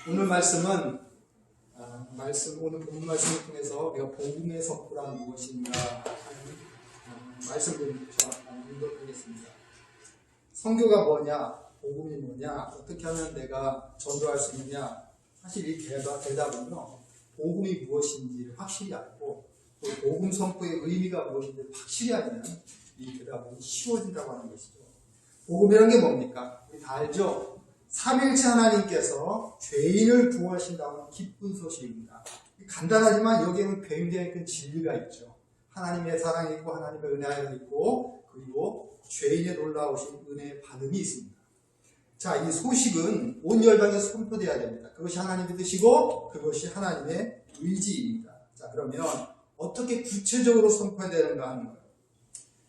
오늘 말씀은 오늘 본문 말씀을 통해서 우리가 복음의 선포란 무엇인가 하는 말씀을 인도하겠습니다. 선교가 뭐냐, 복음이 뭐냐, 어떻게 하면 내가 전도할 수 있느냐. 사실 이 대답은요, 복음이 무엇인지를 확실히 알고 또 복음 선포의 의미가 무엇인지를 확실히 알면 이 대답은 쉬워진다고 하는 것이죠. 복음이라는 게 뭡니까? 우리 다 알죠? 삼일체 하나님께서 죄인을 구원하신다는 기쁜 소식입니다. 간단하지만 여기에는 굉장히 큰 진리가 있죠. 하나님의 사랑이 있고 하나님의 은혜가 있고 그리고 죄인의 놀라우신 은혜의 받음이 있습니다. 자, 이 소식은 온 열방에 선포되어야 됩니다. 그것이 하나님의 뜻이고 그것이 하나님의 의지입니다. 자, 그러면 어떻게 구체적으로 선포해야 되는가 하는 거예요.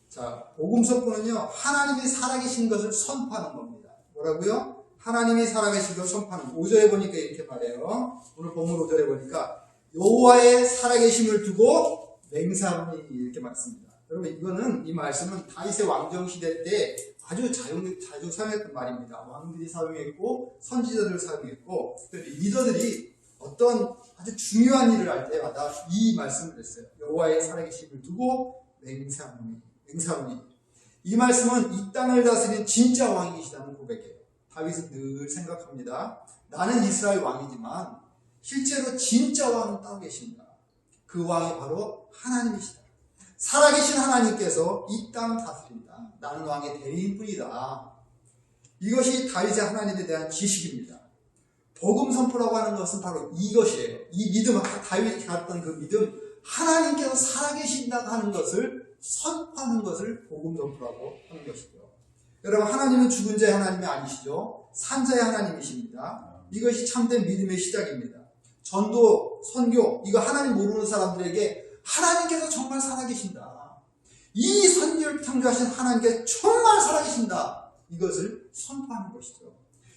자, 복음 선포는요, 하나님이 살아계신 것을 선포하는 겁니다. 뭐라고요? 하나님이 살아계신 것을 선포하는 거. 5절에 보니까 이렇게 말해요. 오늘 본문 5절에 보니까 여호와의 살아계심을 두고 맹세하노니 이렇게 말씀입니다. 여러분, 이 말씀은 다윗의 왕정 시대 때 아주 자주 사용했던 말입니다. 왕들이 사용했고 선지자들 사용했고 리더들이 어떤 아주 중요한 일을 할 때마다 이 말씀을 했어요. 여호와의 살아계심을 두고 맹세하노니. 이 말씀은 이 땅을 다스리는 진짜 왕이시다는 고백이에요. 다윗은 늘 생각합니다. 나는 이스라엘 왕이지만 실제로 진짜 왕은 따로 계십니다. 그 왕이 바로 하나님이시다. 살아계신 하나님께서 이 땅 다스린다. 나는 왕의 대리인뿐이다. 이것이 다윗의 하나님에 대한 지식입니다. 복음 선포라고 하는 것은 바로 이것이에요. 이 믿음, 다윗이 갖던 그 믿음, 하나님께서 살아계신다고 하는 것을 선포하는 것을 복음 선포라고 하는 것이죠. 여러분, 하나님은 죽은 자의 하나님이 아니시죠. 산자의 하나님이십니다. 이것이 참된 믿음의 시작입니다. 전도, 선교, 이거 하나님 모르는 사람들에게 하나님께서 정말 살아계신다. 이 선교를 창조하신 하나님께 정말 살아계신다. 이것을 선포하는 것이죠.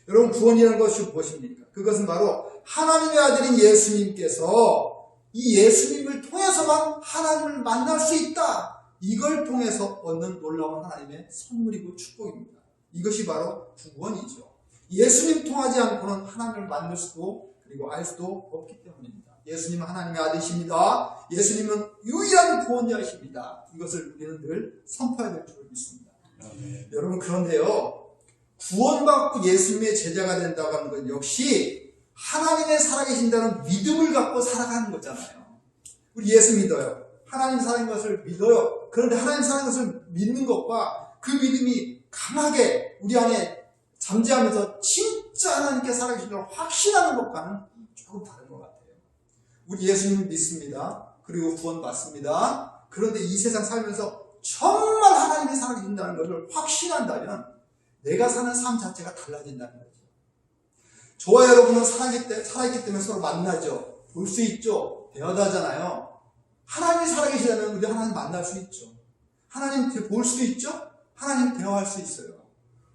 여러분, 구원이라는 것이 무엇입니까? 그것은 바로 하나님의 아들인 예수님께서 이 예수님을 통해서만 하나님을 만날 수 있다. 이걸 통해서 얻는 놀라운 하나님의 선물이고 축복입니다. 이것이 바로 구원이죠. 예수님 통하지 않고는 하나님을 만날 수도 그리고 알 수도 없기 때문입니다. 예수님은 하나님의 아들이십니다. 예수님은 유일한 구원자이십니다. 이것을 우리는 늘 선포해야 될 줄 믿습니다. 여러분, 그런데요, 구원받고 예수님의 제자가 된다고 하는 건 역시 하나님의 살아계신다는 믿음을 갖고 살아가는 거잖아요. 우리 예수 믿어요. 하나님 살아계신 것을 믿어요. 그런데 하나님 살아계신 것을 믿는 것과 그 믿음이 강하게 우리 안에 잠재하면서 진짜 하나님께 살아계신 걸 확신하는 것과는 조금 다른 것 같아요. 우리 예수님을 믿습니다. 그리고 구원받습니다. 그런데 이 세상 살면서 정말 하나님이 살아계신다는 것을 확신한다면 내가 사는 삶 자체가 달라진다는 거죠. 저와 여러분은 살아있기 때문에 서로 만나죠. 볼 수 있죠. 대화하잖아요. 하나님이 살아계시다면 우리 하나님 만날 수 있죠. 하나님 볼 수 있죠. 하나님 대화할 수 있어요.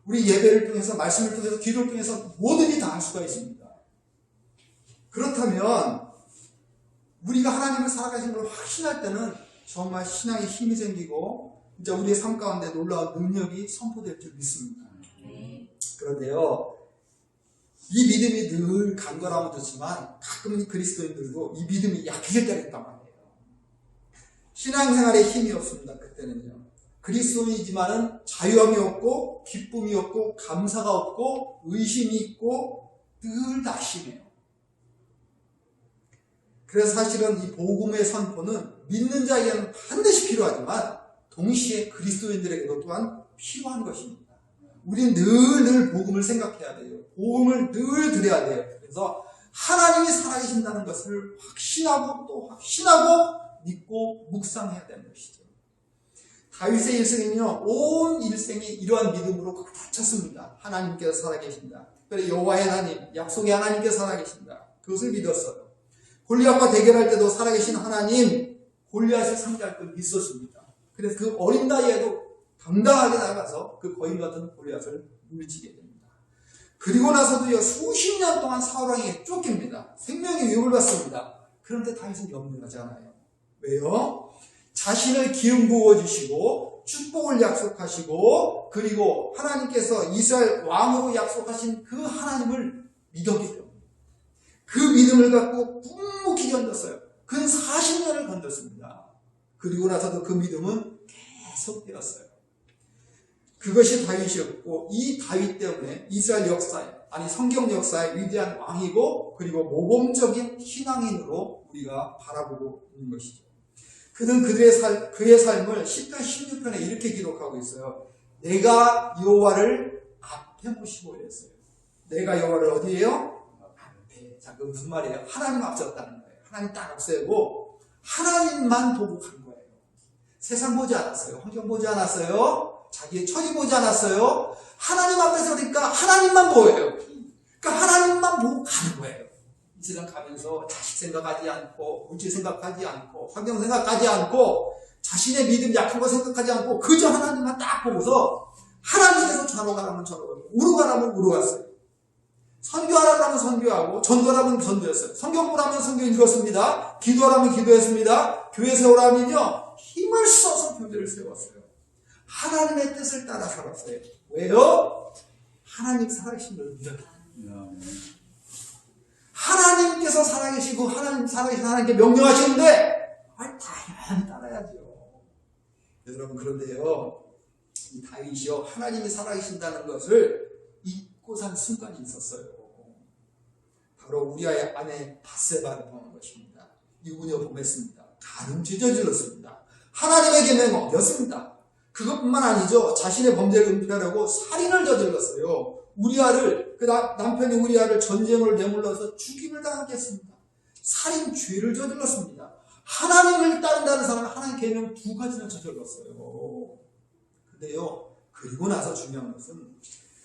우리 예배를 통해서, 말씀을 통해서, 기도를 통해서 뭐든지 다 할 수가 있습니다. 그렇다면 우리가 하나님을 살아가신 걸 확신할 때는 정말 신앙에 힘이 생기고 진짜 우리의 삶 가운데 놀라운 능력이 선포될 줄 믿습니다. 그런데요, 이 믿음이 늘 간절하면 좋지만 가끔 그리스도인들도 이 믿음이 약해질 때가 있단 말이에요. 신앙생활에 힘이 없습니다. 그때는요. 그리스도인이지만은 자유함이 없고 기쁨이 없고 감사가 없고 의심이 있고 늘 낙심해요. 그래서 사실은 이 복음의 선포는 믿는 자에게는 반드시 필요하지만 동시에 그리스도인들에게도 또한 필요한 것입니다. 우리는 늘 복음을 생각해야 돼요. 복음을 늘 드려야 돼요. 그래서 하나님이 살아계신다는 것을 확신하고 또 확신하고 믿고 묵상해야 되는 것이죠. 다윗의 일생은요, 온 일생이 이러한 믿음으로 가득 찼습니다. 하나님께서 살아계신다. 특별히 여호와의 하나님, 약속의 하나님께서 살아계신다. 그것을 믿었어요. 골리앗과 대결할 때도 살아계신 하나님, 골리앗을 상대할 걸 믿었습니다. 그래서 그 어린 나이에도 당당하게 나가서 그 거인 같은 골리앗을 물리치게 됩니다. 그리고 나서도요, 수십 년 동안 사울 왕에게 쫓깁니다. 생명의 위협을 받습니다. 그런데 다윗은 염려하지 않아요. 왜요? 자신을 기름 부어주시고 축복을 약속하시고 그리고 하나님께서 이스라엘 왕으로 약속하신 그 하나님을 믿었기 때문에 그 믿음을 갖고 묵묵히 견뎠어요. 근 40년을 견뎠습니다. 그리고 나서도 그 믿음은 계속 되었어요. 그것이 다윗이었고, 이 다윗 때문에 이스라엘 역사에, 아니 성경 역사의 위대한 왕이고, 그리고 모범적인 신앙인으로 우리가 바라보고 있는 것이죠. 그는 그의 삶을 10편 16편에 이렇게 기록하고 있어요. 내가 여호와를 앞에 모시고 이랬어요. 내가 여호와를 어디에요? 앞에. 자, 그 무슨 말이에요? 하나님 앞섰다는 거예요. 하나님 딱 앞세우고 하나님만 보고 간 거예요. 세상 보지 않았어요. 환경 보지 않았어요. 자기의 처지 보지 않았어요. 하나님 앞에 서니까 하나님만 보여요. 그러니까 하나님만 보고 가는 거예요. 이 세상 가면서 자식 생각하지 않고, 물질 생각하지 않고, 환경 생각하지 않고, 자신의 믿음 약한 거 생각하지 않고, 그저 하나님만 딱 보고서 하나님께서 좌로 가라면 좌로 가고, 우로 가라면 우로 갔어요. 선교하라고 하면 선교하고, 전도하라면 전도했어요. 성경 보라면 성경 읽었습니다. 기도하라면 기도했습니다. 교회 세우라면요, 힘을 써서 교회를 세웠어요. 하나님의 뜻을 따라 살았어요. 왜요? 하나님 살아계신 믿어요. 하나님께서 살아계시고 하나님 살아계신 하나님께 명령하시는데 당연히 따라야죠. 여러분, 그런데요, 이 다윗이요, 하나님이 살아계신다는 것을 잊고 산 순간이 있었어요. 바로 우리아의 아내 밧세바를 범한 것입니다. 이분이 범했습니다. 간음죄 저질렀습니다. 하나님의 계명을 어겼습니다. 그것뿐만 아니죠. 자신의 범죄를 은폐하려고 살인을 저질렀어요. 우리아를, 그 남편이 우리아를 전쟁으로 내몰라서 죽임을 당하게 했습니다. 살인 죄를 저질렀습니다. 하나님을 따른다는 사람은 하나님 계명 2가지나 저질렀어요. 근데요, 그리고 나서 중요한 것은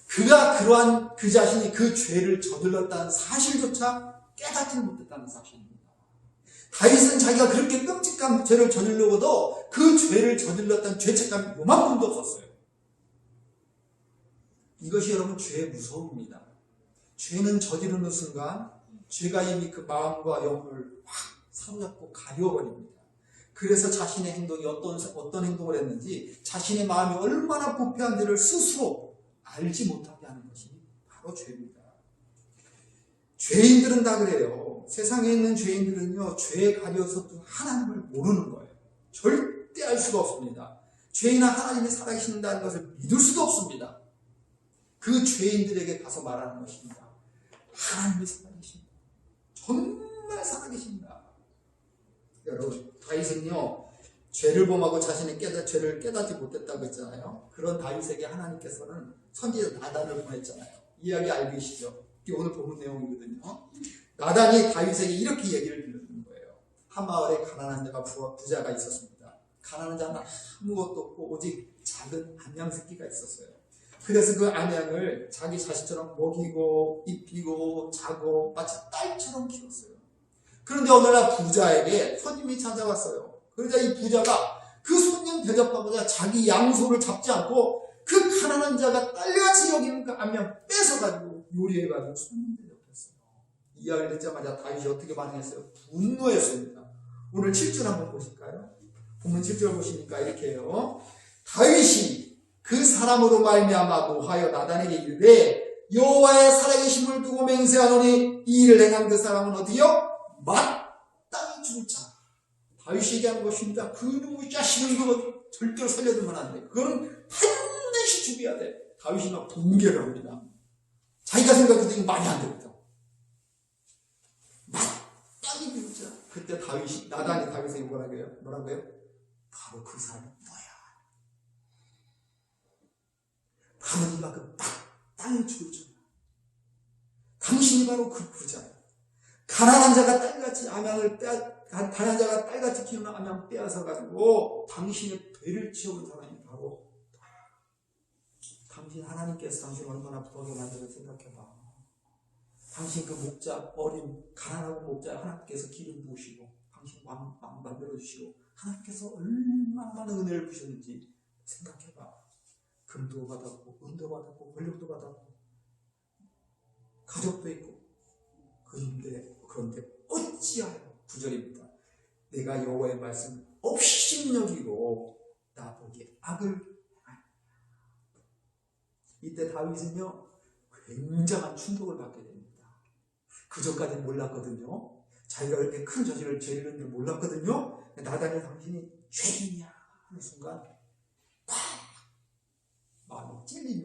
그가 그 자신이 그 죄를 저질렀다는 사실조차 깨닫지 못했다는 사실입니다. 다윗은 자기가 그렇게 끔찍한 죄를 저지르고도 그 죄를 저질렀다는 죄책감이 요만큼도 없었어요. 이것이 여러분 죄의 무서움입니다. 죄는 저지르는 순간 죄가 이미 그 마음과 영혼을 확 사로잡고 가려버립니다. 그래서 자신의 행동이 어떤 행동을 했는지, 자신의 마음이 얼마나 부패한지를 스스로 알지 못하게 하는 것이 바로 죄입니다. 죄인들은 다 그래요. 세상에 있는 죄인들은요, 죄에 가려서 하나님을 모르는 거예요. 절대 알 수가 없습니다. 죄인은 하나님이 살아계신다는 것을 믿을 수도 없습니다. 그 죄인들에게 가서 말하는 것입니다. 하나님이 살아계십니다. 정말 살아계십니다. 여러분, 다윗은요, 죄를 범하고 자신의 죄를 깨닫지 못했다고 했잖아요. 그런 다윗에게 하나님께서는 선지자 나단을 보냈잖아요. 이야기 알고 계시죠? 이게 오늘 본문 내용이거든요. 나단이 다윗에게 이렇게 얘기를 들려주는 거예요. 한 마을에 가난한 자가 부자가 있었습니다. 가난한 자는 아무것도 없고 오직 작은 암양 새끼가 있었어요. 그래서 그 암양을 자기 자식처럼 먹이고 입히고 자고 마치 딸처럼 키웠어요. 그런데 어느 날 부자에게 손님이 찾아왔어요. 그러자 이 부자가 그 손님 대접하고자 자기 양소를 잡지 않고 그 가난한 자가 딸같이 여기는 그 암양 뺏어가지고 요리해가지고 손님 대접했어요. 이 이야기를 듣자마자 다윗이 어떻게 반응했어요? 분노했습니다. 오늘 7절 한번 보실까요? 본문 7절 보시니까 이렇게 해요. 다윗이 그 사람으로 말미암아 노하여 나단에게 이르되 여호와의 살아계심을 두고 맹세하노니 이 일을 행한 그 사람은 어디요? 마땅히 죽을 자. 다윗이 얘기한 것입니다. 그 누구 자식을 그거 절대로 살려두면 안 돼. 그건 반드시 죽여야 돼. 다윗이 막 분개를 합니다. 자기가 생각해도 말이 안 되거든. 마땅히 죽을 자. 그때 나단이 다윗에게 뭐라고요? 바로 그 사람이 뭐야? 바로 네가 그 마땅히 죽을 자. 당신이 바로 그 부자야. 가난한 자가 가난한 자가 딸같이 키우는 암양 빼앗아가지고 당신의 배를 치워본 사람이 바로 당신. 하나님께서 당신 얼마나 부하게 만들어 생각해봐. 당신 그 목자, 어린 가난하고 목자 하나님께서 기름 부으시고 당신 왕 만들어주시고 하나님께서 얼마나 많은 은혜를 부셨는지 생각해봐. 금도 받았고 은도 받았고 권력도 받았고 가족도 있고. 그런데 어찌하여 9절입니다. 내가 여호와의 말씀을 업신여기고 나보기에 악을 행하였다. 이때 다윗은요 굉장한 충격을 받게 됩니다. 그전까지는 몰랐거든요. 자기가 그렇게 큰 죄를 저지른 줄 몰랐거든요. 나단이 당신이 죄인이야 하는 순간 팍 마음이 찔리게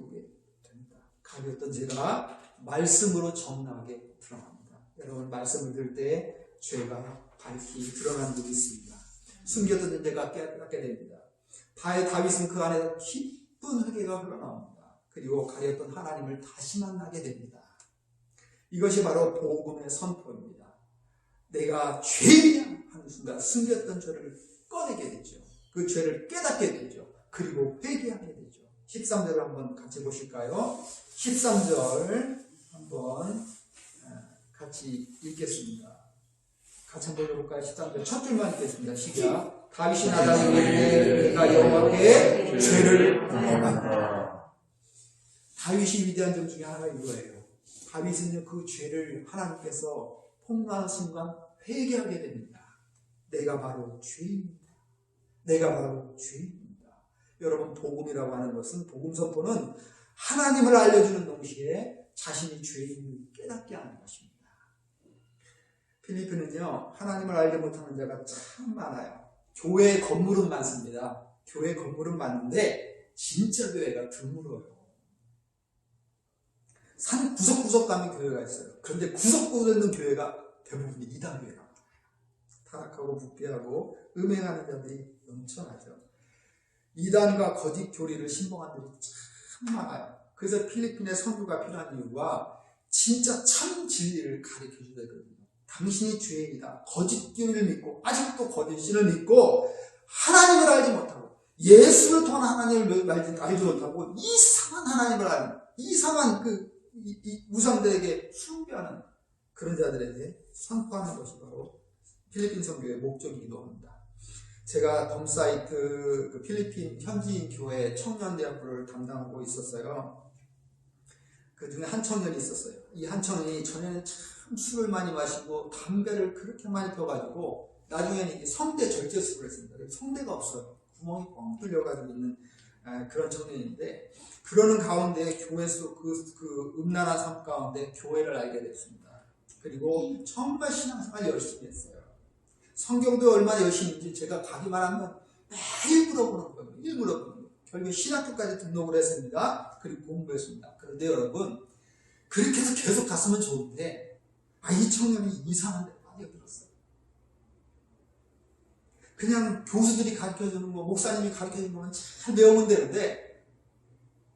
됩니다. 가벼웠던 죄가 말씀으로 정나게 드러납니다. 여러분 말씀을 들을 때 죄가 밝히 드러나는 적이 있습니다. 숨겼던 죄가 깨닫게 됩니다. 다윗은 그 안에서 기쁜 회개가 흘러나옵니다. 그리고 가렸던 하나님을 다시 만나게 됩니다. 이것이 바로 복음의 선포입니다. 내가 죄인이야 하는 순간 숨겼던 죄를 꺼내게 되죠. 그 죄를 깨닫게 되죠. 그리고 회개하게 되죠. 13절을 한번 같이 보실까요? 13절 한번 같이 읽겠습니다. 같이 한번 읽어볼까요? 13절 첫 줄만 읽겠습니다. 시작. 다윗이 나다니 이르되 내가 여호와께 죄를 범하였다. 다윗이 위대한 점 중에 하나가 이거예요. 다윗은요 그 죄를 하나님께서 폭로하는 순간 회개하게 됩니다. 내가 바로 죄인입니다. 내가 바로 죄인입니다. 여러분 복음이라고 하는 것은 복음 선포는 하나님을 알려주는 동시에 자신이 죄인을 깨닫게 하는 것입니다. 필리핀은요 하나님을 알지 못하는 자가 참 많아요. 교회 건물은 많습니다. 교회 건물은 많은데 진짜 교회가 드물어요. 산 구석구석 가면 교회가 있어요. 그런데 구석구석에 있는 교회가 대부분 이단 교회가 많아요. 타락하고 부패하고 음행하는 자들이 넘쳐나죠. 이단과 거짓 교리를 신봉한 들이 참 많아요. 그래서 필리핀에 선교가 필요한 이유가 진짜 참 진리를 가르쳐 주셔야 되거든요. 당신이 죄인이다. 거짓 교리를 믿고 아직도 거짓 신을 믿고 하나님을 알지 못하고 예수를 통한 하나님을 알지 못하고 이상한 하나님을 알는 이상한 이 우상들에게 숭배하는 그런 자들에게 선포하는 것이 바로 필리핀 선교의 목적이기도 합니다. 제가 덤사이트 그 필리핀 현지인 교회 청년대학부를 담당하고 있었어요. 그 중에 한 청년이 있었어요. 이 한 청년이 전에는 참 술을 많이 마시고 담배를 그렇게 많이 펴가지고 나중에는 이제 성대 절제술을 했습니다. 성대가 없어요. 구멍이 뻥 뚫려가지고 있는 그런 청년인데 그러는 가운데 교회에서 그 음란한 삶 가운데 교회를 알게 됐습니다. 그리고 정말 신앙생활 열심히 했어요. 성경도 얼마나 열심히 제가 가기만 하면 매일 물어보는 거예요. 매일 물어보는 거예요. 결국 신학교까지 등록을 했습니다. 그리고 공부했습니다. 그런데 여러분 그렇게 해서 계속 갔으면 좋은데 이 청년이 이상한 데 빠져들었어요. 그냥 교수들이 가르쳐주는 거 목사님이 가르쳐주는 거는 잘 배우면 되는데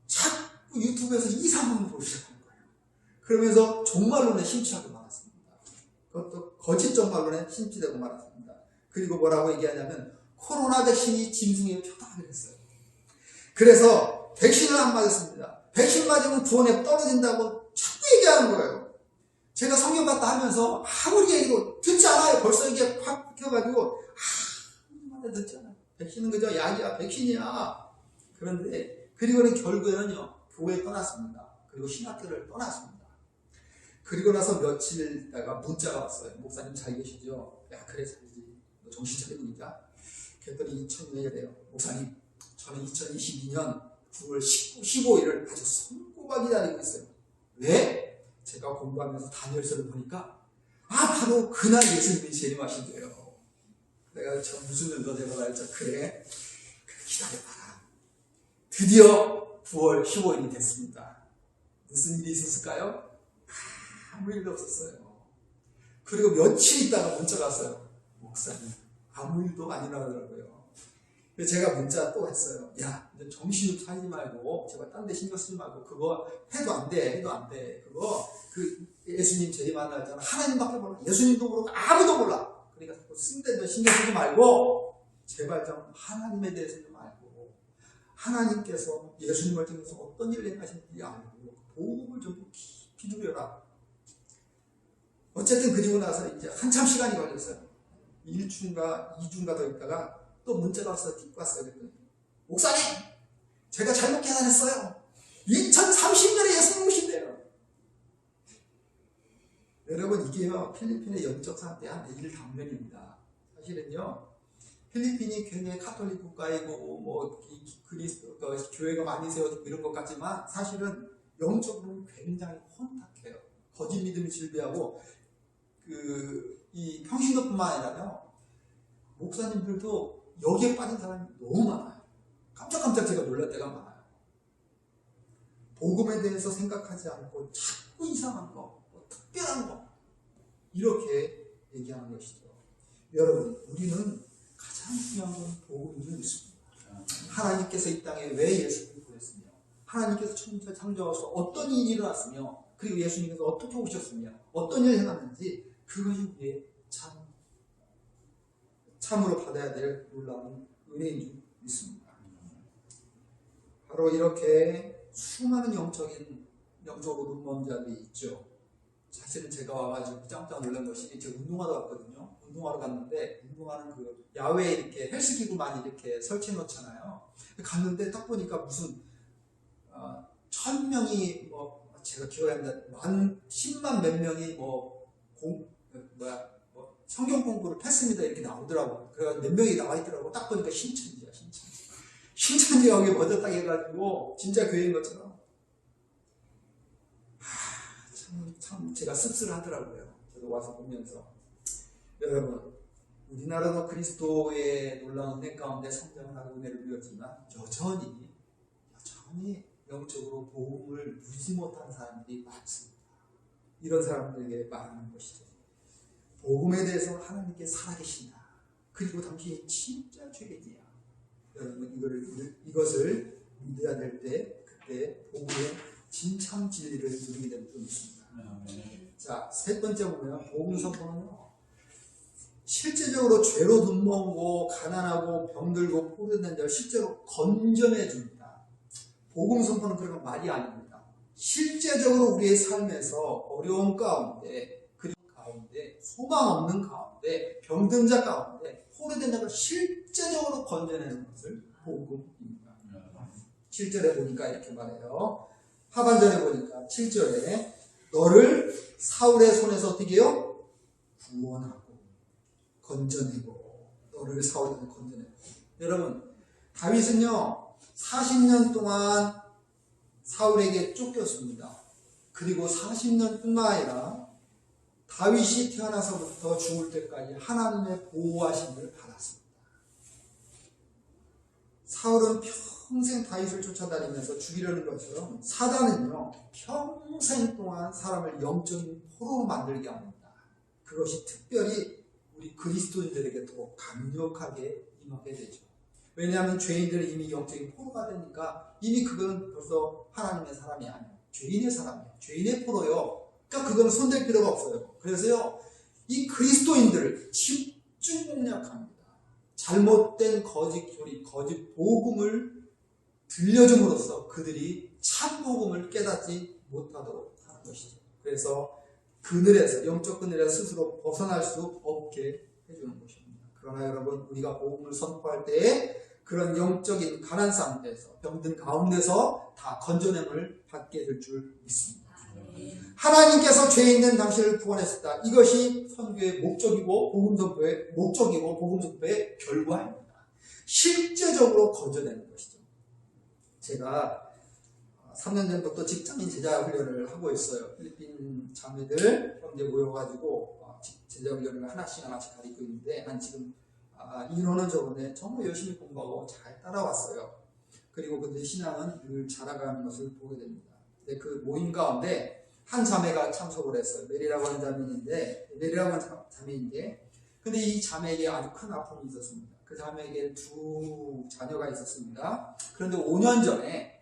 자꾸 유튜브에서 이상한 걸 보기 시작하는 거예요. 그러면서 종말론에 심취하고 말았습니다. 그것도 거짓 종말론에 심취되고 말았습니다. 그리고 뭐라고 얘기하냐면 코로나 백신이 짐승의 표다 그랬어요. 그래서 백신을 안 맞았습니다. 백신 맞으면 구원에 떨어진다고 자꾸 얘기하는 거예요. 제가 성경 갔다 하면서 아무리 얘기도 듣지 않아요. 벌써 이게 확 켜가지고 말을 듣지 않아요. 백신은 그저 약이야, 백신이야. 그런데 그리고는 결국에는요 교회 떠났습니다. 그리고 신학교를 떠났습니다. 그리고 나서 며칠 있다가 문자가 왔어요. 목사님 잘 계시죠? 야 그래 잘지. 너 정신 차리니까. 그랬더니 2000년이래요. 목사님 저는 2022년 9월 15일을 아주 손꼽아 기다리고 있어요. 왜? 제가 공부하면서 다니엘서를 보니까 바로 그날 예수님이 재림하신대요. 내가 저 무슨 일도 내가 말했죠. 그래 기다려봐라. 드디어 9월 15일이 됐습니다. 무슨 일이 있었을까요? 아무 일도 없었어요. 그리고 며칠 있다가 문자가 왔어요. 목사님 아무 일도 아니라 그러더라고요. 그래서 제가 문자 또 했어요. 야 정신 좀 차리지 말고 제발 딴 데 신경 쓰지 말고 그거 해도 안 돼. 그거 예수님 재림 만날 때는 하나님밖에 몰라. 예수님도 모르고 아무도 몰라. 그러니까 쓴데도 신경 쓰지 말고 제발 좀 하나님에 대해서 좀 알고 하나님께서 예수님을 통해서 어떤 일을 행하시는지 알고 복음을 좀 깊이 누려라. 어쨌든 그리고 나서 이제 한참 시간이 걸렸어요. 1주인가 2주인가 더 있다가 또 문자가 왔어요. 뒷 왔어요. 그랬더니 목사님 제가 잘못 계산했어요. 2030년에 예수님 오신대요. 여러분 이게요 필리핀의 영적 상태의 한 1단면입니다. 사실은요 필리핀이 굉장히 카톨릭 국가이고 뭐 그리스도 교회가 많이 세워지고 이런 것 같지만 사실은 영적으로는 굉장히 혼탁해요. 거짓 믿음이 질비하고 이 평신도뿐만 아니라요, 목사님들도 여기에 빠진 사람이 너무 많아요. 깜짝깜짝 제가 놀랄 때가 많아요. 복음에 대해서 생각하지 않고 자꾸 이상한 거, 뭐 특별한 거 이렇게 얘기하는 것이죠. 여러분, 우리는 가장 중요한 건 복음을 믿습니다. 하나님께서 이 땅에 왜 예수님을 보냈으며, 하나님께서 천지를 창조하셔서 어떤 일이 일어났으며, 그리고 예수님께서 어떻게 오셨으며 어떤 일을 행하는지, 그것이 우리의 참으로 받아야 될 놀라운 은혜인 줄 믿습니다. 바로 이렇게 수많은 영적으로 눈먼 자들이 있죠. 사실은 제가 와가지고 깜짝 놀란 것이, 제가 운동하러 갔거든요. 운동하러 갔는데, 운동하는 그 야외에 이렇게 헬스기구 많이 이렇게 설치해 놓잖아요. 갔는데 딱 보니까 무슨 1000명이 제가 기억이 안 나, 10만 몇 명이 성경 공부를 했습니다 이렇게 나오더라고요. 그래서 몇 명이 나와 있더라고. 딱 보니까 신천지야, 신천지. 신천지가 여기 먼저 딱 해가지고 진짜 교회인 것처럼. 참 제가 씁쓸하더라고요. 저도 와서 보면서. 여러분, 우리나라도 그리스도의 놀라운 은혜 가운데 성장을 하고 은혜를 누렸지만 여전히 영적으로 복음을 누리지 못한 사람들이 많습니다. 이런 사람들에게 말하는 것이죠. 복음에 대해서 하나님께 살아계신다. 그리고 당신이 진짜 죄인이야. 여러분, 이것을 믿어야 될 때, 그때 복음의 진참 진리를 누리게 될 줄 믿습니다. 자, 세 번째 보면, 복음 선포는요, 실제적으로 죄로 눈먼고 가난하고 병들고 포로된 자를 실제로 건져내 줍니다. 복음 선포는 그런 말이 아닙니다. 실제적으로 우리의 삶에서 어려움 가운데, 그리고 가운데, 소망 없는 가운데, 병든 자 가운데 포로된 자를 실제적으로 건져내는 것을 복음입니다. 7절에 보니까 이렇게 말해요. 하반절에 보니까 7절에 너를 사울의 손에서 어떻게 해요? 구원하고 건져내고, 너를 사울의 손에서 건져내고. 여러분, 다윗은요 40년 동안 사울에게 쫓겼습니다. 그리고 40년뿐만 아니라 다윗이 태어나서부터 죽을 때까지 하나님의 보호하심을 받았습니다. 사울은 평생 다윗을 쫓아다니면서 죽이려는 것처럼 사단은요 평생 동안 사람을 영적인 포로로 만들게 합니다. 그것이 특별히 우리 그리스도인들에게 더 강력하게 임하게 되죠. 왜냐하면 죄인들은 이미 영적인 포로가 되니까 이미 그건 벌써 하나님의 사람이 아니에요. 죄인의 사람이에요. 죄인의 포로요. 그러니까 그거는 손댈 필요가 없어요. 그래서요, 이 그리스도인들을 집중 공략합니다. 잘못된 거짓 교리, 거짓 복음을 들려줌으로써 그들이 참 복음을 깨닫지 못하도록 하는 것이죠. 그래서 그늘에서, 영적 그늘에서 스스로 벗어날 수 없게 해주는 것입니다. 그러나 여러분, 우리가 복음을 선포할 때에 그런 영적인 가난 상태에서, 병든 가운데서 다 건져냄을 받게 될 줄 믿습니다. 하나님께서 죄 있는 당신을 구원했었다. 이것이 선교의 목적이고 복음 선포의 목적이고 복음 선포의 결과입니다. 실제적으로 건져내는 것이죠. 제가 3년 전부터 직장인 제자 훈련을 하고 있어요. 필리핀 자매들 현재 모여가지고 제자 훈련을 하나씩 가리고 있는데, 난 지금 인원은 저번에 정말 열심히 공부하고 잘 따라왔어요. 그리고 그들의 신앙은 늘 자라가는 것을 보게 됩니다. 근데 그 모임 가운데 한 자매가 참석을 했어요. 메리라고 하는 자매인데, 근데 이 자매에게 아주 큰 아픔이 있었습니다. 그 자매에게 두 자녀가 있었습니다. 그런데 5년 전에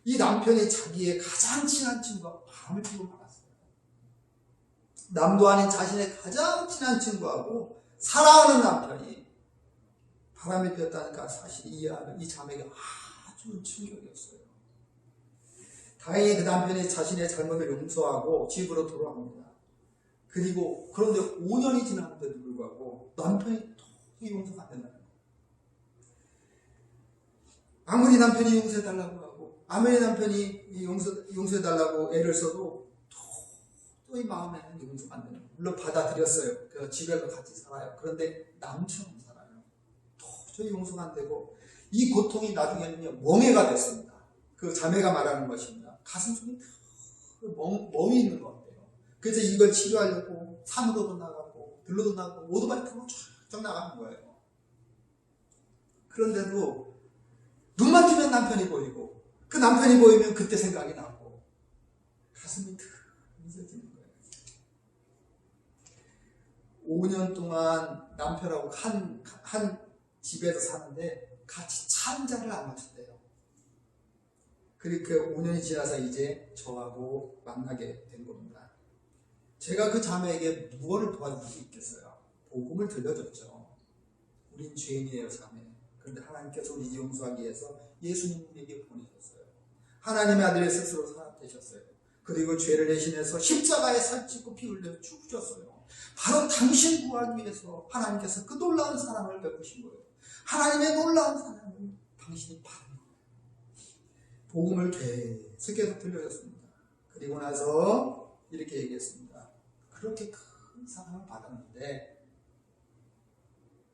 이 남편이 자기의 가장 친한 친구와 바람을 피고 말았어요. 남도 아닌 자신의 가장 친한 친구하고 사랑하는 남편이 바람을 피웠다니까 사실 이 자매가 아주 충격이었어요. 다행히 그 남편이 자신의 잘못을 용서하고 집으로 돌아갑니다. 그리고 그런데 5년이 지났는데도 불구하고 남편이 도저히 용서가 안 된다는 거예요. 아무리 남편이 용서해달라고 하고, 아무리 남편이 용서해달라고 애를 써도 도저히 마음에는 용서가 안 되는 거예요. 물론 받아들였어요. 그래서 집에서 같이 살아요. 그런데 남처럼 살아요. 도저히 용서가 안 되고, 이 고통이 나중에는요 멍해가 됐습니다. 그 자매가 말하는 것입니다. 가슴속에 멍이 있는 것 같아요. 그래서 이걸 치료하려고 나가고 산으로도 나가고 들로도 나가고 오토바이 타고 쫙 나가는 거예요. 그런데도 눈만 뜨면 남편이 보이고 그 남편이 보이면 그때 생각이 나고 가슴이 탁 미어지는 거예요. 5년 동안 남편하고 한 집에서 사는데 같이 차 한 잔을 안 마셨대요. 그렇게 5년이 지나서 이제 저하고 만나게 된 겁니다. 제가 그 자매에게 무엇을 도와줄 수 있겠어요? 복음을 들려줬죠. 우린 죄인이에요, 자매. 그런데 하나님께서 우리 용서하기 위해서 예수님에게 보내셨어요. 하나님의 아들의 스스로 사람되셨어요. 그리고 죄를 대신해서 십자가에 살찌고 피 흘려 죽으셨어요. 바로 당신 구하기 위해서 하나님께서 그 놀라운 사랑을 베푸신 거예요. 하나님의 놀라운 사랑을 당신이 받은 거예요. 복음을 계속해서 들려줬습니다. 그리고 나서 이렇게 얘기했습니다. 그렇게 큰 사랑을 받았는데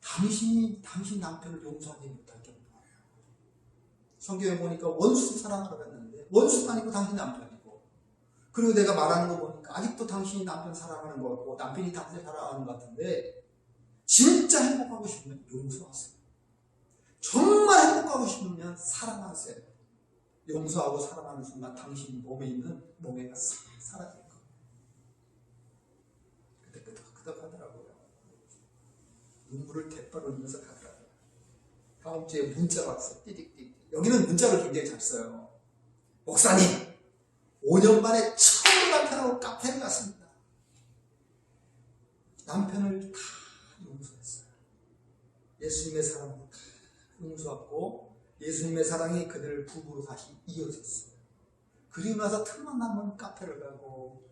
당신 남편을 용서하지 못할 게 뭐예요? 성경에 보니까 원수 사랑하라고 했는데 원수가 아니고 당신 남편이고, 그리고 내가 말하는 거 보니까 아직도 당신이 남편 사랑하는 것 같고 남편이 당신 사랑하는 것 같은데, 진짜 행복하고 싶으면 용서하세요. 정말 행복하고 싶으면 사랑하세요. 용서하고 사랑하는 순간 당신 몸에 있는 멍해가 싹 사라질 거예요. 그때 끄덕끄덕 하더라고요. 눈물을 대빨 흘리면서 가더라고요. 다음 주에 문자가 왔어요. 띠딕띠딕. 여기는 문자를 굉장히 잘 써요. 목사님, 5년 만에 처음 남편하고 카페를 갔습니다. 남편을 다 용서했어요. 예수님의 사랑으로 다 용서하고 예수님의 사랑이 그들을 부부로 다시 이어졌어요. 그리고 나서 틈만 나면 카페를 가고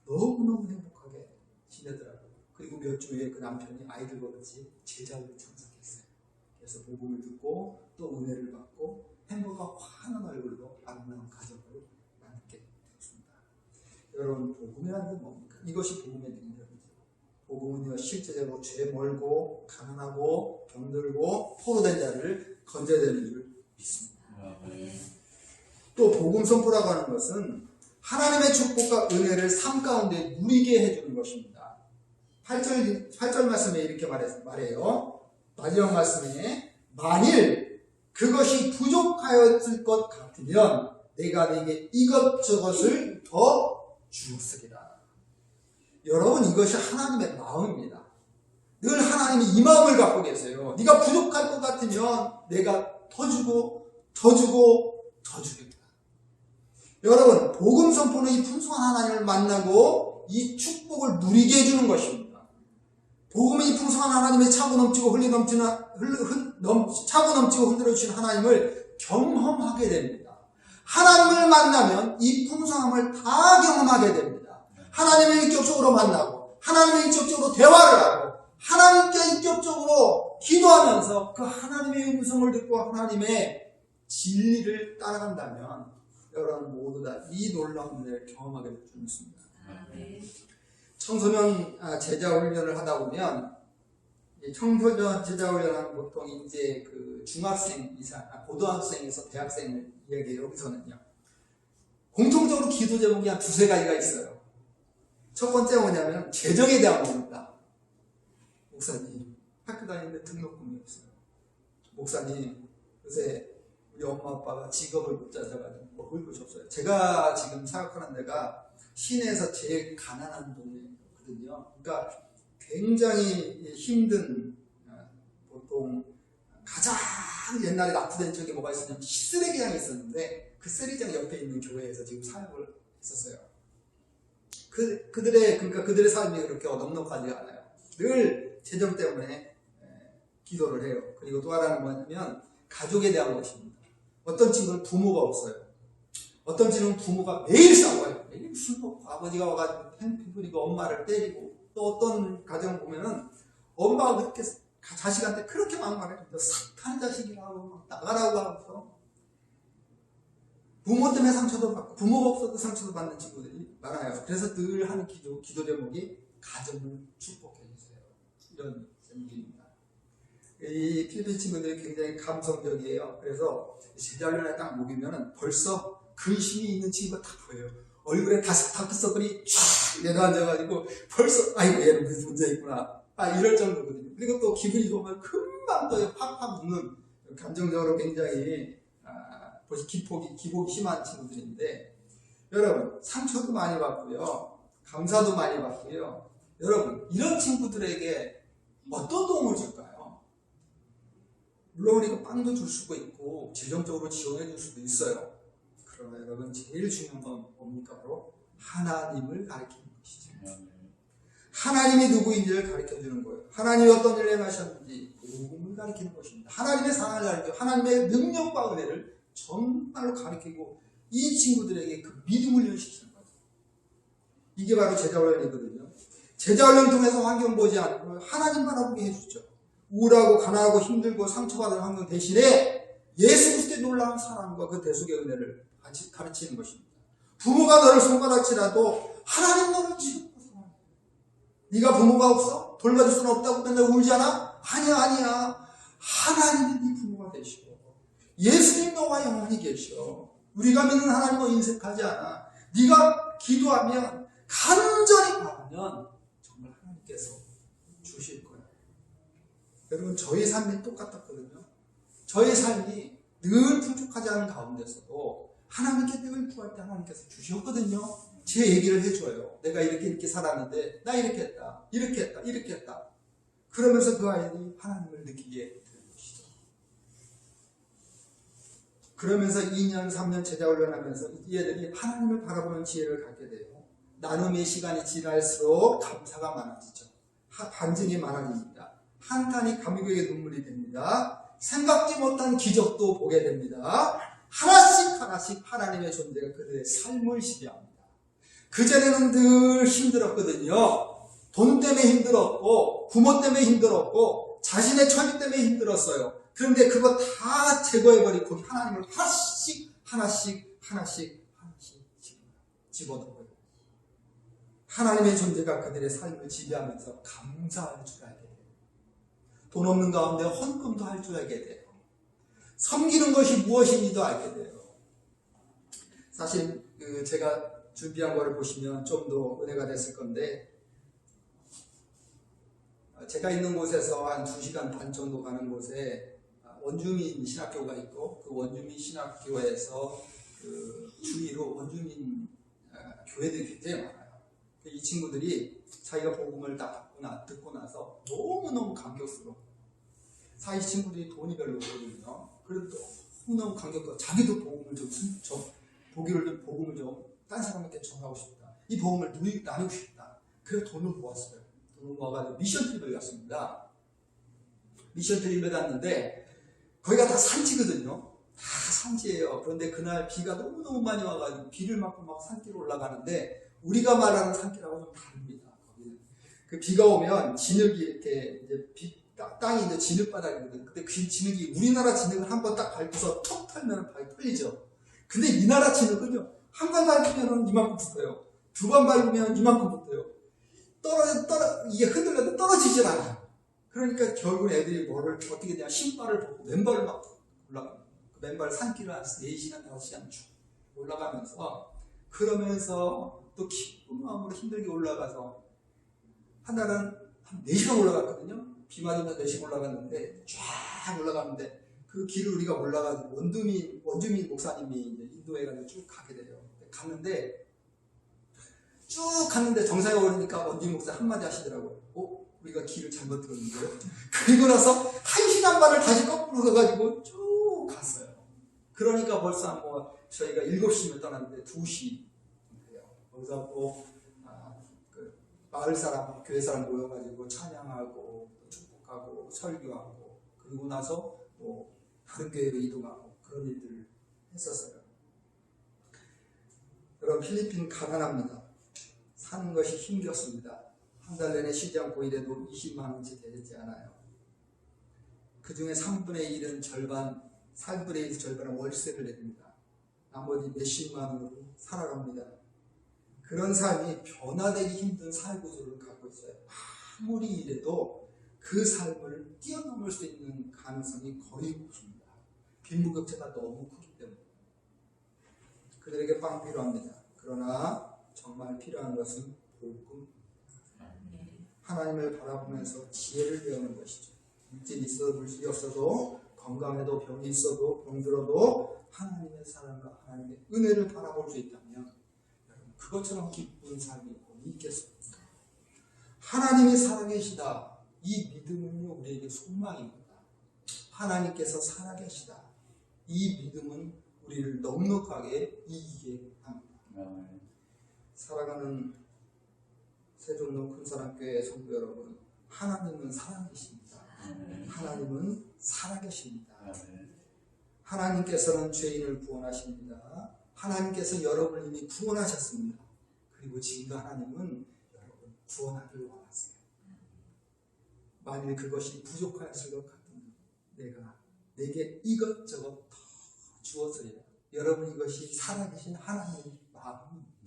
너무너무 행복하게 지내더라고요. 그리고 몇 주 후에 그 남편이 아이들과 같이 제자를 참석했어요. 그래서 복음을 듣고 또 은혜를 받고 행복하고 환한 얼굴로 아름다운 가정을 만들게 되었습니다. 여러분, 복음이라는 게 뭡니까? 이것이 복음의 능력이죠. 복음은요, 실제적으로 죄 멀고 가난하고 병들고 포로된 자를 건져야 되는 줄 믿습니다. 또 복음 선포라고 하는 것은 하나님의 축복과 은혜를 삶 가운데 누리게 해주는 것입니다. 8절 말씀에 이렇게 말해요. 마지막 말씀에 만일 그것이 부족하였을 것 같으면 내가 네게 이것저것을 더 주었으리라. 여러분, 이것이 하나님의 마음입니다. 늘 하나님이 이 마음을 갖고 계세요. 네가 부족할 것 같으면 내가 더 주고 더 주고 더 주겠다. 여러분, 복음 선포는 이 풍성한 하나님을 만나고 이 축복을 누리게 해주는 것입니다. 복음은 이 풍성한 하나님의 차고 넘치고 차고 넘치고 흔들어 주신 하나님을 경험하게 됩니다. 하나님을 만나면 이 풍성함을 다 경험하게 됩니다. 하나님을 인격적으로 만나고 하나님을 인격적으로 대화를 하고 하나님께 인격적으로 기도하면서 그 하나님의 음성을 듣고 하나님의 진리를 따라간다면 여러분 모두 다 이 놀라운 은혜를 경험하게 될 줄 믿습니다. 청소년 제자 훈련을 하다 보면 청소년 제자 훈련은 보통 이제 그 중학생 이상, 고등학생에서 대학생을 이야기해요. 여기서는요. 공통적으로 기도 제목이 한 두세 가지가 있어요. 첫 번째 뭐냐면 재정에 대한 겁니다. 목사님, 학교 다니는데 등록금이 없어요. 목사님, 요새 우리 엄마 아빠가 직업을 못 찾아가지고 먹을 것이 없어요. 제가 지금 생각하는 데가 시내에서 제일 가난한 동네거든요. 그러니까 굉장히 힘든, 보통 가장 옛날에 납부된 적이 뭐가 있었냐면 쓰레기장이 있었는데 그 쓰레기장 옆에 있는 교회에서 지금 사역을 했었어요. 그들의 삶이 그렇게 넉넉하지 않아요. 늘 재정 때문에 기도를 해요. 그리고 또 하나는 뭐냐면 가족에 대한 것입니다. 어떤 친구는 부모가 없어요. 어떤 친구는 부모가 매일 싸워요. 매일 술 먹고 아버지가 와가지고 팽팽 부리고 엄마를 때리고, 또 어떤 가정 보면은 엄마가 그렇게 자식한테 그렇게 막말해요. 너 사탄 자식이라고 막 나가라고 하면서 부모 때문에 상처도 받고 부모가 없어도 상처도 받는 친구들이 많아요. 그래서 늘 하는 기도 제목이 가정을 축복해 주세요. 이런 제목입니다. 이 필리핀 친구들이 굉장히 감성적이에요. 그래서 제자훈련에 딱 모이면은 벌써 근심이 있는 친구가 다 보여요. 얼굴에 다크서클이 쫙 내려앉아가지고 벌써 아이고 얘는 무슨 문제 있구나 이럴 정도거든요. 그리고 또 기분이 좋으면 금방 또 팍팍 웃는 감정적으로 굉장히 기복이 심한 친구들인데 여러분 상처도 많이 받고요. 감사도 많이 받고요. 여러분 이런 친구들에게 어떤 도움을 줄까요? 물론 우리가 빵도 줄 수도 있고 재정적으로 지원해 줄 수도 있어요. 그러나 여러분 제일 중요한 건 뭡니까? 바로 하나님을 가르치는 것이죠. 하나님이 누구인지를 가르쳐주는 거예요. 하나님이 어떤 일을 행하셨는지 복음을 가르치는 것입니다. 하나님의 사랑을 가르치고 하나님의 능력과 은혜를 정말로 가르치고 이 친구들에게 그 믿음을 훈련시키는 거예요. 이게 바로 제자훈련이거든요. 제자훈련 통해서 환경 보지 않고 하나님 바라보게 해주죠. 우울하고 가난하고 힘들고 상처받은 환경 대신에 예수 그리스도의 놀라운 사랑과 그 대속의 은혜를 가르치는 것입니다. 부모가 너를 손가락질해도 하나님 너를 지금 네가 부모가 없어? 돌봐줄 수는 없다고 맨날 울잖아? 아니야. 하나님이 네 부모가 되시고 예수님 너와 영원히 계셔. 우리가 믿는 하나님은 인색하지 않아. 네가 기도하면 간절히 바라면 정말 하나님께서 주실 거야. 여러분 저희 삶이 똑같았거든요. 저희 삶이 늘 풍족하지 않은 가운데서도 하나님께 늘 구할 때 하나님께서 주셨거든요. 제 얘기를 해줘요. 내가 이렇게 살았는데 나 이렇게 했다. 그러면서 그 아이들이 하나님을 느끼게 되는 것이죠. 그러면서 2년 3년 제자훈련하면서 이 애들이 하나님을 바라보는 지혜를 갖게 돼요. 나눔의 시간이 지날수록 감사가 많아지죠. 반증이 많아집니다. 한탄이 감격의 눈물이 됩니다. 생각지 못한 기적도 보게 됩니다. 하나씩 하나님의 존재가 그들의 삶을 지배합니다. 그전에는 늘 힘들었거든요. 돈 때문에 힘들었고 부모 때문에 힘들었고 자신의 처지 때문에 힘들었어요. 그런데 그거 다 제거해버리고 하나님을 하나씩 집어넣어요. 하나님의 존재가 그들의 삶을 지배하면서 감사할 줄 알게 돼요. 돈 없는 가운데 헌금도 할 줄 알게 돼요. 섬기는 것이 무엇인지도 알게 돼요. 사실 제가 준비한 거를 보시면 좀 더 은혜가 됐을 건데 제가 있는 곳에서 한 2시간 반 정도 가는 곳에 원주민 신학교가 있고 그 원주민 신학교에서 그 주위로 원주민 교회들이 굉장히 많아요. 이 친구들이 자기가 복음을 딱 듣고 나서 너무너무 감격스러워. 사실 친구들이 돈이 별로 없거든요. 그래도 너무너무 감격스러워. 자기도 복음을 좀 딴 사람한테 전하고 싶다. 이 복음을 나누고 싶다. 그래서 돈을 모았어요. 돈을 모아가지고 미션 트립을 갔습니다. 미션 트립을 갔는데 거기가 다 산지거든요. 다 산지예요. 그런데 그날 비가 너무너무 많이 와가지고 비를 맞고 막 산길로 올라가는데 우리가 말하는 산길하고 좀 다릅니다. 거기는. 그 비가 오면 진흙이 이렇게 이제 땅이 이제 진흙바닥이거든요. 근데 그 진흙이 우리나라 진흙을 한번 딱 밟고서 툭 털면 발이 털리죠. 근데 이 나라 진흙은요. 한 번 밟으면 이만큼 붙어요. 2번 밟으면 이만큼 붙어요. 이게 흔들려도 떨어지질 않아요. 그러니까 결국 애들이 어떻게 되냐. 신발을 벗고 맨발을 막 올라갑니다. 그 맨발 산길을 한 4시간, 5시간 쭉 올라가면서 그러면서 또 기쁜 마음으로 힘들게 올라가서 하나는 한 4시간 올라갔거든요. 비 맞으면 4시간 올라갔는데 쫙 올라가는데 그 길을 우리가 올라가서 원주민 목사님이 이제 인도해 가지고 쭉 가게 돼요. 갔는데 쭉 갔는데 정상에 오르니까 원주민 목사 한마디 하시더라고요. 우리가 길을 잘못 들었는데요. 그리고 나서 1시간 반을 다시 거꾸로 가가지고 쭉 갔어요. 그러니까 벌써 저희가 7시면 떠났는데 2시 돼요. 거기서 또 마을 사람, 교회 사람 모여가지고 찬양하고 축복하고 설교하고 그리고 나서 다른 교회로 이동하고 그런 일들을 했었어요. 여러분 필리핀 가난합니다. 사는 것이 힘겹습니다. 한 달 내내 쉬지 않고 일해도 20만 원씩 되지 않아요. 그 중에 3분의 1은 4분의 1 절반은 월세를 냅니다. 나머지 몇십만 원으로 살아갑니다. 그런 삶이 변화되기 힘든 사회 구조를 갖고 있어요. 아무리 일해도 그 삶을 뛰어넘을 수 있는 가능성이 거의 없습니다. 빈부격차가 너무 크기 때문에. 그들에게 빵 필요합니다. 그러나 정말 필요한 것은 복음. 하나님을 바라보면서 지혜를 배우는 것이죠. 육신이 있어도 물질이 없어도 건강에도 병이 있어도 병들어도 하나님의 사랑과 하나님의 은혜를 바라볼 수 있다면 여러분 그것처럼 기쁜 삶이 어디 있겠습니까? 하나님이 살아계시다. 이 믿음은요 우리에게 소망입니다. 하나님께서 살아계시다. 이 믿음은 우리를 넉넉하게 이기게 합니다. 사랑하는 세종로 큰사랑교회 성도 여러분, 하나님은 살아계십니다. 하나님은 살아계십니다. 하나님께서는 죄인을 구원하십니다. 하나님께서 여러분을 이미 구원하셨습니다. 그리고 지금도 하나님은 여러분 구원하기를 원하세요. 만일 그것이 부족하였을 것 같으면 내게 이것저것 더 주었으리라. 여러분 이것이 살아계신 하나님의 마음입니다.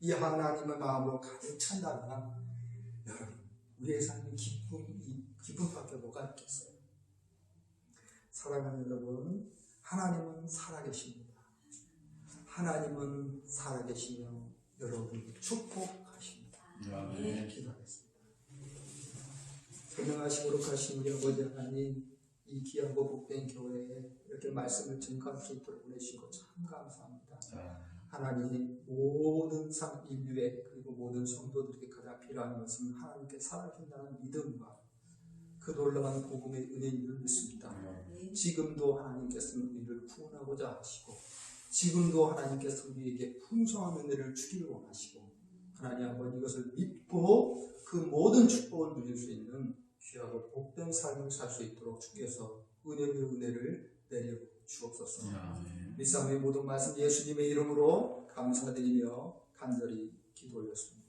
이 하나님의 마음으로 가득 찬다면 여러분 우리의 삶이 기쁨밖에 뭐가 있겠어요. 사랑하는 여러분, 하나님은 살아계십니다. 하나님은 살아계시며 여러분을 축복하십니다. 기도하겠습니다. 선명하시고 거룩하신 우리 아버지 하나님, 이 귀하고 복된 교회에 이렇게 말씀을 증거하게 있도록 보내주시고 참 감사합니다. 하나님 모든 인류에 그리고 모든 성도들에게 가장 필요한 것은 하나님께 살아계신다는 믿음과 그 놀라운 복음의 은혜인 줄 믿습니다. 지금도 하나님께서는 우리를 구원하고자 하시고 지금도 하나님께서 우리에게 풍성한 은혜를 주기를 원하시고 하나님 아버지 이것을 믿고 그 모든 축복을 누릴 수 있는 귀하고 복된 삶을 살 수 있도록 주께서 은혜의 은혜를 내려 주옵소서. 믿사오니 모든 말씀 예수님의 이름으로 감사드리며 간절히 기도 올렸습니다.